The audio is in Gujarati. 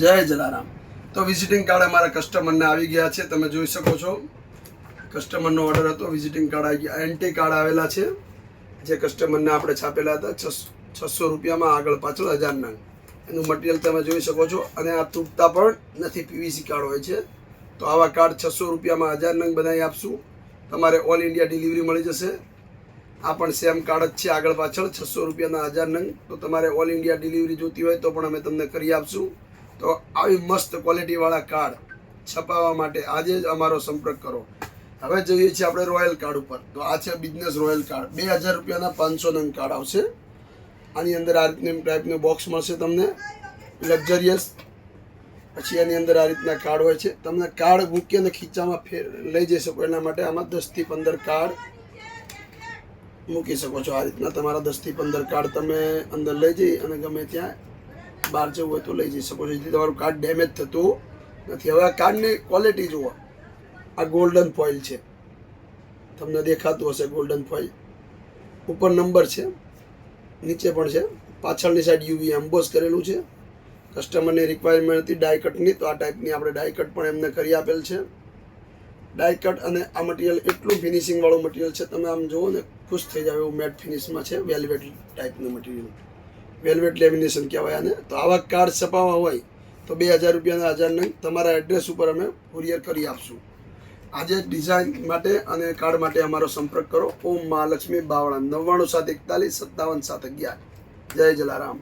જય જલારામ. તો વિઝિટિંગ કાર્ડ અમારા કસ્ટમરને આવી ગયા છે. તમે જોઈ શકો છો કસ્ટમરનો ઓર્ડર હતો. વિઝિટિંગ કાર્ડ આવી ગયા. એન્ટી કાર્ડ આવેલા છે જે કસ્ટમરને આપણે છાપેલા હતા 600 રૂપિયામાં, આગળ પાછળ 1000 નંગ. એનું મટીરિયલ તમે જોઈ શકો છો. અને આ તૂટતા પણ નથી, પીવીસી કાર્ડ હોય છે. તો આવા કાર્ડ 600 રૂપિયામાં 1000 નંગ બનાવી આપશું. તમારે ઓલ ઇન્ડિયા ડિલિવરી મળી જશે. આ પણ સેમ કાર્ડ જ છે, આગળ પાછળ 600 રૂપિયાના 1000 નંગ. તો તમારે ઓલ ઇન્ડિયા ડિલિવરી જોતી હોય તો પણ અમે તમને કરી આપશું. તો આવી મસ્ત ક્વોલિટીવાળા કાર્ડ છપાવવા માટે આજે જ અમારો સંપર્ક કરો. હવે જોઈએ છીએ આપણે રોયલ કાર્ડ ઉપર. તો આ છે બિઝનેસ રોયલ કાર્ડ. 2000 રૂપિયાના 500 નંગ કાર્ડ આવશે. આની અંદર આ રીતની ટાઈપનું બોક્સ મળશે તમને, લક્ઝરિયસ. પછી એની અંદર આ રીતના કાર્ડ હોય છે. તમને કાર્ડ મૂકી અને ખીચામાં લઈ જઈ શકો એના માટે આમાં 10 થી 15 કાર્ડ મૂકી શકો છો. આ રીતના તમારા 10 થી 15 કાર્ડ તમે અંદર લઈ જઈ અને ગમે ત્યાં બહાર જવું હોય તો લઈ જઈ શકો છો, જેથી તમારું કાર્ડ ડેમેજ થતું નથી. હવે આ કાર્ડની ક્વોલિટી જુઓ. આ ગોલ્ડન ફોઇલ છે, તમને દેખાતું હશે ગોલ્ડન ફોઇલ. ઉપર નંબર છે, નીચે પણ છે. પાછળની સાઈડ યુવી એમ્બોસ કરેલું છે. કસ્ટમરની રિક્વાયરમેન્ટ હતી ડાય કટની, તો આ ટાઈપની આપણે ડાય કટ પણ એમને કરી આપેલ છે. ડાય કટ અને આ મટીરિયલ એટલું ફિનિશિંગવાળું મટીરિયલ છે, તમે આમ જુઓ ને ખુશ થઈ જાવ એવું મેટ ફિનિશમાં છે. વેલ્વેટ ટાઈપનું મટીરિયલ, વેલ્વેટ લેમિનેશન કહેવાય આને. તો આવા કાર્ડ છપાવવા હોય તો 2000 રૂપિયાના 1000 નંગ તમારા એડ્રેસ ઉપર અમે કુરિયર કરી આપશું. આજે ડિઝાઇન માટે અને કાર્ડ માટે અમારો સંપર્ક કરો. ઓમ મહાલક્ષ્મી બાવળા 99 741 57 711. જય જલારામ.